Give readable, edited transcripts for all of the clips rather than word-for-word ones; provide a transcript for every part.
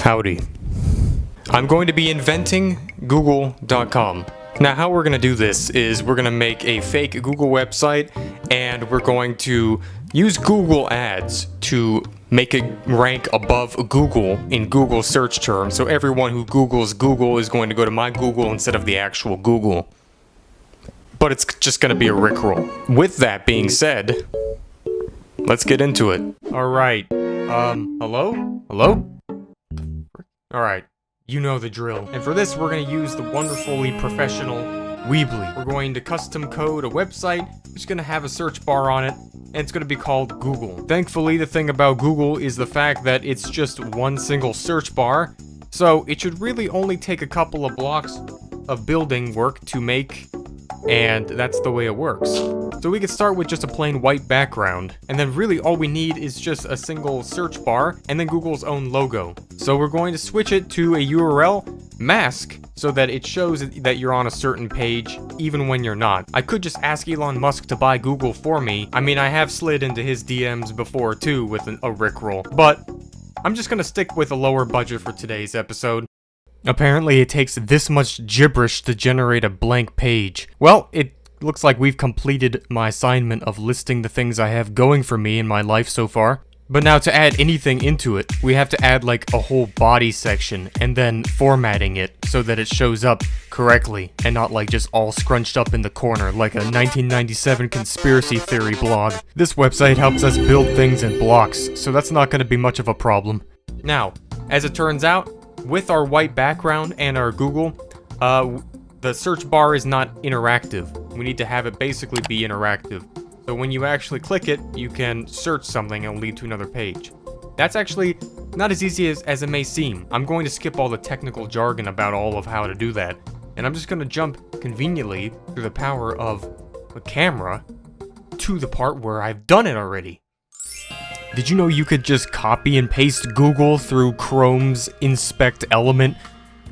Howdy. I'm going to be inventing Google.com. Now, how we're going to do this is we're going to make a fake Google website, and we're going to use Google Ads to make it rank above Google in Google search terms. So everyone who Googles Google is going to go to my Google instead of the actual Google. But it's just going to be a rickroll. With that being said, let's get into it. Alright. Hello? Hello? Alright. You know the drill. And for this, we're going to use the wonderfully professional Weebly. We're going to custom code a website, which is going to have a search bar on it, and it's going to be called Google. Thankfully, the thing about Google is the fact that it's just one single search bar, so it should really only take a couple of blocks of building work to make, and that's the way it works. So we could start with just a plain white background, and then really all we need is just a single search bar, and then Google's own logo. So we're going to switch it to a URL mask, so that it shows that you're on a certain page, even when you're not. I could just ask Elon Musk to buy Google for me. I mean, I have slid into his DMs before too with a rickroll, but I'm just gonna stick with a lower budget for today's episode. Apparently it takes this much gibberish to generate a blank page. Well, it looks like we've completed my assignment of listing the things I have going for me in my life so far. But now to add anything into it, we have to add like a whole body section and then formatting it so that it shows up correctly and not like just all scrunched up in the corner like a 1997 conspiracy theory blog. This website helps us build things in blocks, so that's not going to be much of a problem. Now, as it turns out, with our white background and our Google, the search bar is not interactive. We need to have it basically be interactive. So when you actually click it, you can search something and it'll lead to another page. That's actually not as easy as it may seem. I'm going to skip all the technical jargon about all of how to do that. And I'm just going to jump conveniently through the power of a camera to the part where I've done it already. Did you know you could just copy and paste Google through Chrome's inspect element?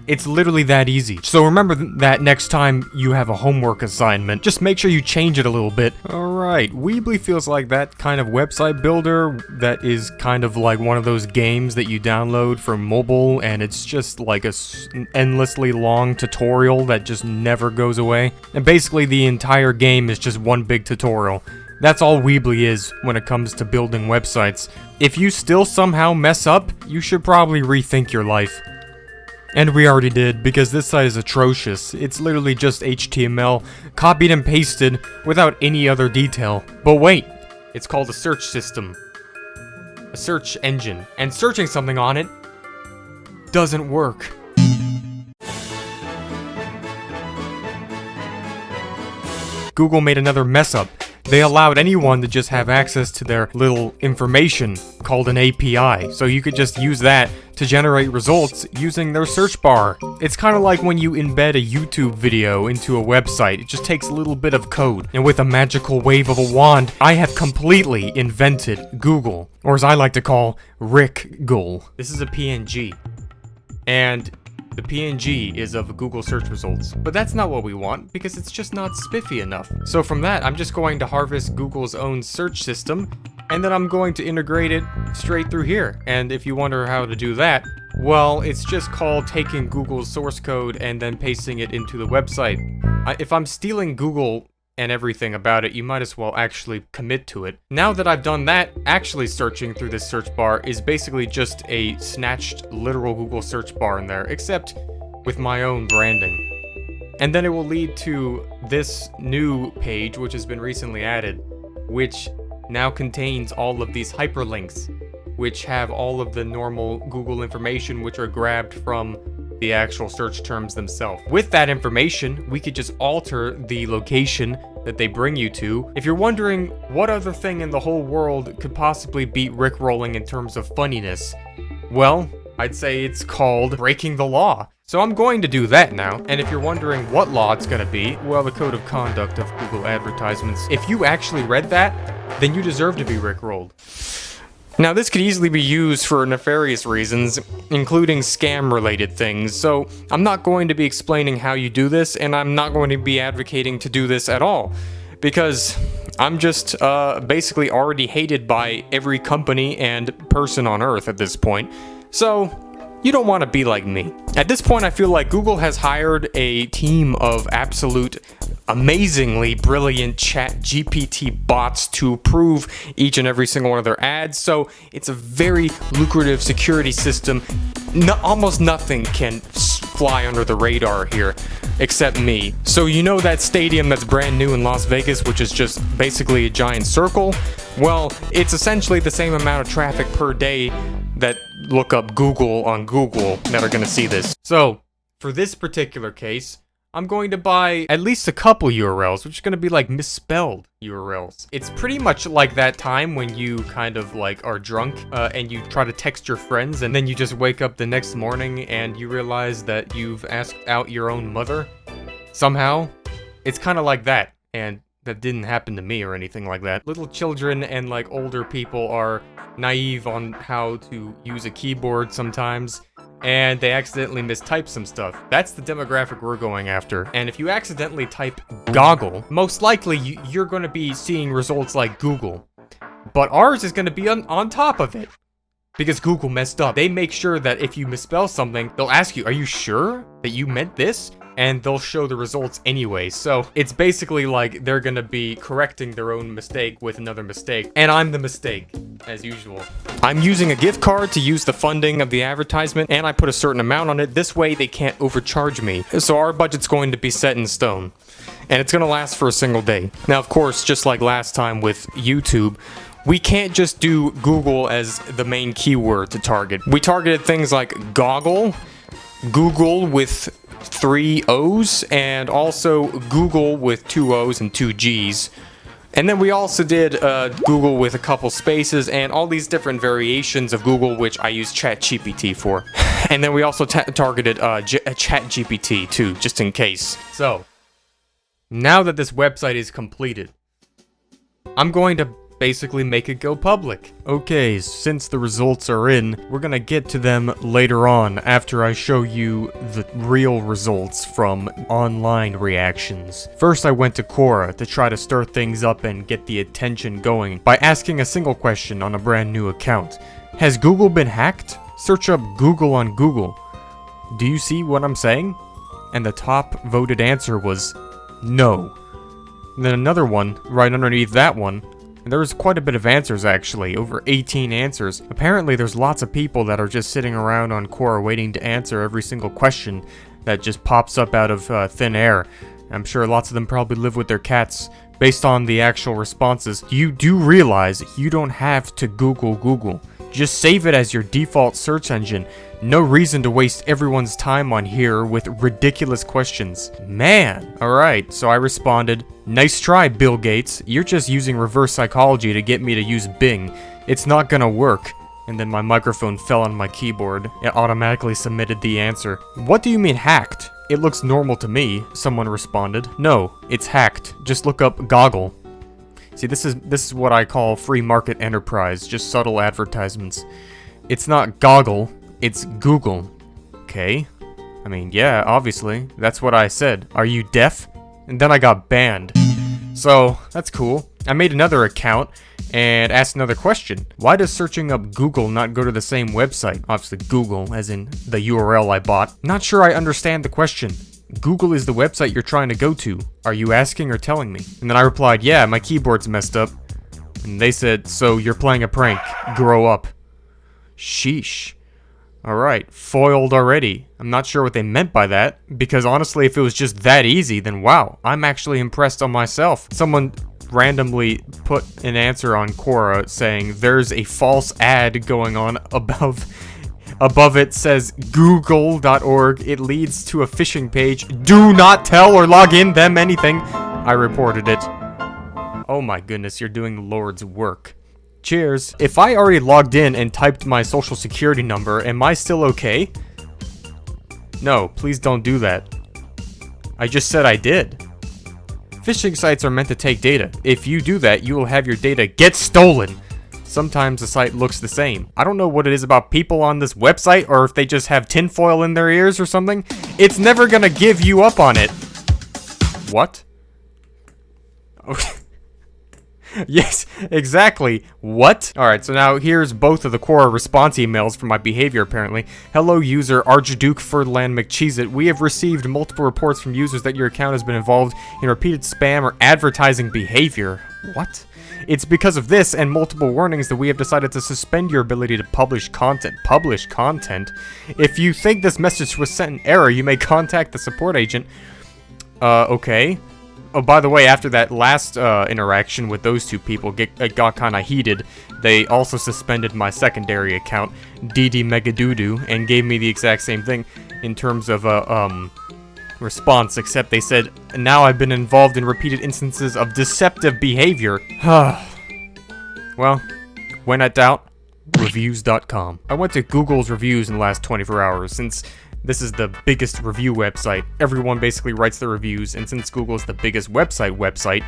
It's literally that easy. So remember that next time you have a homework assignment, just make sure you change it a little bit. Alright, Weebly feels like that kind of website builder that is kind of like one of those games that you download for mobile, and it's just like an endlessly long tutorial that just never goes away. And basically the entire game is just one big tutorial. That's all Weebly is when it comes to building websites. If you still somehow mess up, you should probably rethink your life. And we already did, because this site is atrocious. It's literally just HTML, copied and pasted, without any other detail. But wait, it's called a search system. A search engine. And searching something on it doesn't work. Google made another mess up. They allowed anyone to just have access to their little information called an API, so you could just use that to generate results using their search bar. It's kind of like when you embed a YouTube video into a website. It just takes a little bit of code, and with a magical wave of a wand, I have completely invented Google, or as I like to call, Rickgle. This is a PNG, and the PNG is of Google search results, but that's not what we want because it's just not spiffy enough. So from that, I'm just going to harvest Google's own search system, and then I'm going to integrate it straight through here. And if you wonder how to do that, well, it's just called taking Google's source code and then pasting it into the website. If I'm stealing Google and everything about it, you might as well actually commit to it. Now that I've done that, actually searching through this search bar is basically just a snatched literal Google search bar in there, except with my own branding. And then it will lead to this new page, which has been recently added, which now contains all of these hyperlinks, which have all of the normal Google information which are grabbed from the actual search terms themselves. With that information, we could just alter the location that they bring you to. If you're wondering what other thing in the whole world could possibly beat rickrolling in terms of funniness, well, I'd say it's called breaking the law. So I'm going to do that now, and if you're wondering what law it's gonna be, well, the code of conduct of Google advertisements. If you actually read that, then you deserve to be rickrolled. Now, this could easily be used for nefarious reasons, including scam-related things, so I'm not going to be explaining how you do this, and I'm not going to be advocating to do this at all, because I'm just basically already hated by every company and person on Earth at this point. So you don't want to be like me. At this point, I feel like Google has hired a team of absolute amazingly brilliant ChatGPT bots to approve each and every single one of their ads, so it's a very lucrative security system. Almost nothing can fly under the radar here except me. So you know that stadium that's brand new in Las Vegas, which is just basically a giant circle? Well, it's essentially the same amount of traffic per day that look up Google on Google that are going to see this. So, for this particular case, I'm going to buy at least a couple URLs, which is going to be like misspelled URLs. It's pretty much like that time when you kind of like are drunk and you try to text your friends and then you just wake up the next morning and you realize that you've asked out your own mother somehow. It's kind of like that, and that didn't happen to me or anything like that. Little children and like older people are naive on how to use a keyboard sometimes, and they accidentally mistype some stuff. That's the demographic we're going after. And if you accidentally type goggle, most likely you're going to be seeing results like Google. But ours is going to be on top of it. Because Google messed up. They make sure that if you misspell something, they'll ask you, are you sure that you meant this? And they'll show the results anyway. So it's basically like they're gonna be correcting their own mistake with another mistake. And I'm the mistake, as usual. I'm using a gift card to use the funding of the advertisement, and I put a certain amount on it. This way they can't overcharge me. So our budget's going to be set in stone. And it's gonna last for a single day. Now, of course, just like last time with YouTube, we can't just do Google as the main keyword to target. We targeted things like goggle, Google with 3 O's, and also Google with 2 O's and 2 G's. And then we also did Google with a couple spaces and all these different variations of Google, which I use ChatGPT for. And then we also targeted ChatGPT too, just in case. So, now that this website is completed, I'm going to basically make it go public. Okay, since the results are in, we're gonna get to them later on after I show you the real results from online reactions. First, I went to Quora to try to stir things up and get the attention going by asking a single question on a brand new account. Has Google been hacked? Search up Google on Google. Do you see what I'm saying? And the top voted answer was no. And then another one right underneath that one. And there was quite a bit of answers actually, over 18 answers. Apparently there's lots of people that are just sitting around on Quora waiting to answer every single question that just pops up out of thin air. I'm sure lots of them probably live with their cats. Based on the actual responses, you do realize you don't have to Google Google. Just save it as your default search engine. No reason to waste everyone's time on here with ridiculous questions. Man! Alright, so I responded, nice try, Bill Gates. You're just using reverse psychology to get me to use Bing. It's not gonna work. And then my microphone fell on my keyboard. It automatically submitted the answer. What do you mean hacked? It looks normal to me, someone responded. No, it's hacked. Just look up goggle. See, this is what I call free market enterprise, just subtle advertisements. It's not goggle, it's Google. Okay. I mean, yeah, obviously. That's what I said. Are you deaf? And then I got banned. So, that's cool. I made another account and asked another question. Why does searching up Google not go to the same website? Obviously Google, as in the URL I bought. Not sure I understand the question. Google is the website you're trying to go to. Are you asking or telling me? And then I replied, yeah, my keyboard's messed up. And they said, so you're playing a prank. Grow up. Sheesh. Alright, foiled already. I'm not sure what they meant by that, because honestly, if it was just that easy, then wow, I'm actually impressed on myself. Someone randomly put an answer on Quora saying, there's a false ad going on above it says google.org. It leads to a phishing page. Do not tell or log in them anything. I reported it. Oh my goodness, you're doing the Lord's work. Cheers. If I already logged in and typed my social security number, am I still okay? No, please don't do that. I just said I did. Phishing sites are meant to take data. If you do that, you will have your data get stolen. Sometimes the site looks the same. I don't know what it is about people on this website, or if they just have tinfoil in their ears or something. It's never gonna give you up on it. What? Okay. Yes, exactly. What? Alright, so now here's both of the core response emails for my behavior, apparently. Hello, user Archduke Ferdinand McCheesit. We have received multiple reports from users that your account has been involved in repeated spam or advertising behavior. What? It's because of this and multiple warnings that we have decided to suspend your ability to publish content. Publish content? If you think this message was sent in error, you may contact the support agent. Okay. Oh, by the way, after that last interaction with those two people it got kind of heated, they also suspended my secondary account, DD Megadoodoo, and gave me the exact same thing in terms of response, except they said, now I've been involved in repeated instances of deceptive behavior. Well, when in doubt, reviews.com. I went to Google's reviews in the last 24 hours, since this is the biggest review website. Everyone basically writes their reviews, and since Google is the biggest website,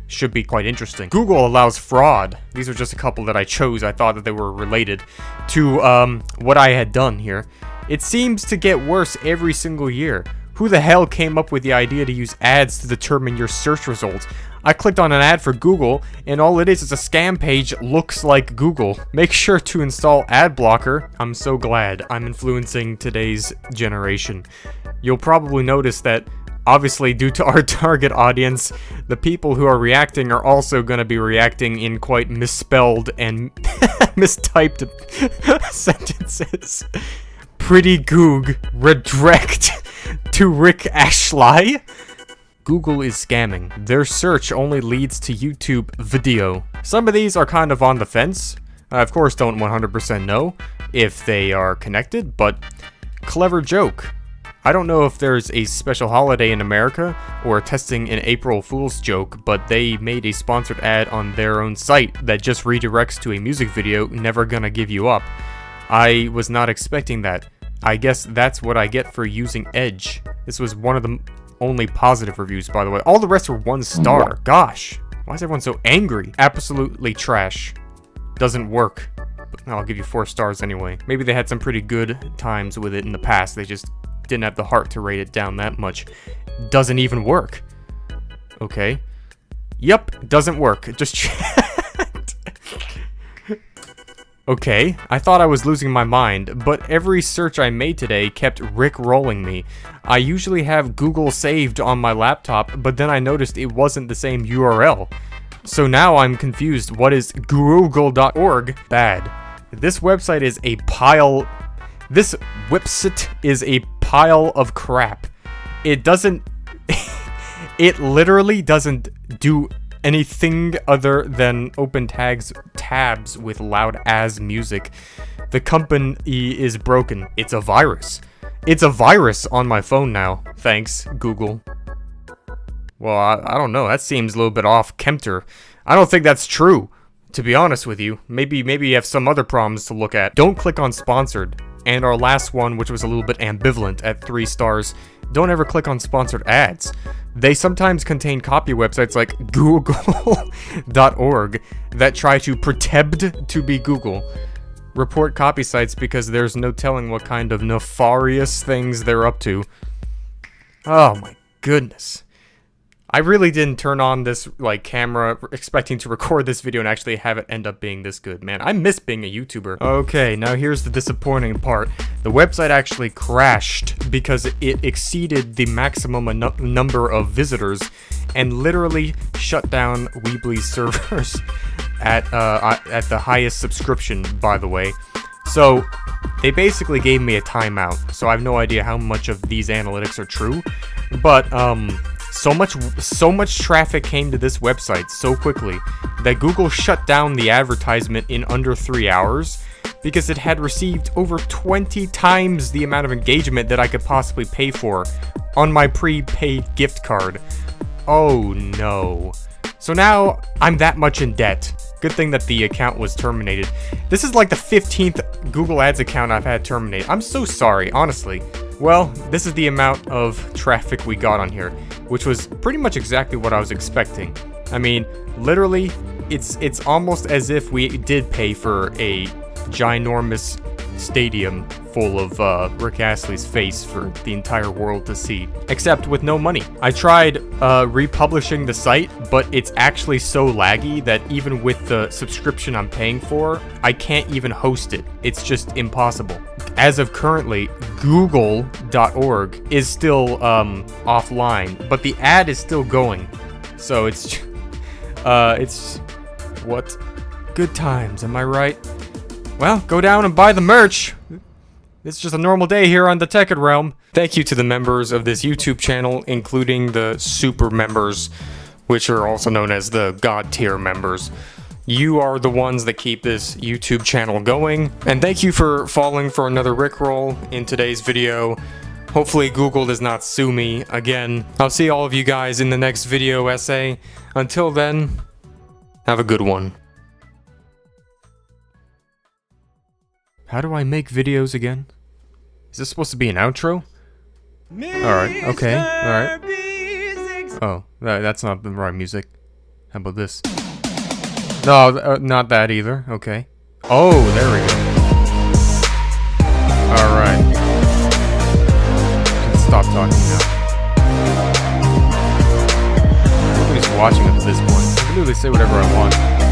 should be quite interesting. Google allows fraud. These are just a couple that I chose. I thought that they were related to what I had done here. It seems to get worse every single year. Who the hell came up with the idea to use ads to determine your search results? I clicked on an ad for Google, and all it is a scam page looks like Google. Make sure to install ad blocker. I'm so glad I'm influencing today's generation. You'll probably notice that, obviously due to our target audience, the people who are reacting are also going to be reacting in quite misspelled and mistyped sentences. Pretty Goog, redirect to Rick Ashley. Google is scamming. Their search only leads to YouTube video. Some of these are kind of on the fence. I, of course, don't 100% know if they are connected, but clever joke. I don't know if there's a special holiday in America or testing an April Fool's joke, but they made a sponsored ad on their own site that just redirects to a music video, Never Gonna Give You Up. I was not expecting that. I guess that's what I get for using Edge. This was one of the only positive reviews, by the way. All the rest were 1 star. Gosh, why is everyone so angry? Absolutely trash. Doesn't work. But I'll give you 4 stars anyway. Maybe they had some pretty good times with it in the past. They just didn't have the heart to rate it down that much. Doesn't even work. Okay. Yep, doesn't work. Just checked. Okay, I thought I was losing my mind, but every search I made today kept rickrolling me. I usually have Google saved on my laptop, but then I noticed it wasn't the same URL. So now I'm confused. What is google.org? Bad. This website is a pile... This website is a pile of crap. It doesn't... It literally doesn't do anything other than open tabs with loud as music. The company is broken. It's a virus. It's a virus on my phone now. Thanks, Google. Well, I don't know. That seems a little bit off Kempter. I don't think that's true, to be honest with you. Maybe you have some other problems to look at. Don't click on sponsored. And our last one, which was a little bit ambivalent at 3 stars, don't ever click on sponsored ads. They sometimes contain copy websites like google.org that try to pretend to be Google. Report copy sites because there's no telling what kind of nefarious things they're up to. Oh my goodness. I really didn't turn on this camera expecting to record this video and actually have it end up being this good, man. I miss being a YouTuber. Okay, now here's the disappointing part. The website actually crashed because it exceeded the maximum number of visitors and literally shut down Weebly's servers at the highest subscription, by the way. So they basically gave me a timeout. So I have no idea how much of these analytics are true, but so much traffic came to this website so quickly that Google shut down the advertisement in under 3 hours because it had received over 20 times the amount of engagement that I could possibly pay for on my prepaid gift card. Oh no. So now I'm that much in debt. Good thing that the account was terminated. This is like the 15th Google Ads account I've had terminated. I'm so sorry, honestly. Well, this is the amount of traffic we got on here, which was pretty much exactly what I was expecting. I mean, literally, it's almost as if we did pay for a ginormous stadium full of Rick Astley's face for the entire world to see, except with no money. I tried republishing the site, but it's actually so laggy that even with the subscription I'm paying for, I can't even host it. It's just impossible. As of currently, google.org is still offline, but the ad is still going. So it's what? Good times, am I right? Well, go down and buy the merch. It's just a normal day here on the Thetekkitrealm. Thank you to the members of this YouTube channel, including the super members, which are also known as the God tier members. You are the ones that keep this YouTube channel going. And thank you for falling for another Rickroll in today's video. Hopefully Google does not sue me again. I'll see all of you guys in the next video essay. Until then, have a good one. How do I make videos again? Is this supposed to be an outro? Alright, okay, alright. Oh, that's not the right music. How about this? No, not that either, okay. Oh, there we go. Alright. Let's stop talking now. Nobody's watching up to this point. I can literally say whatever I want.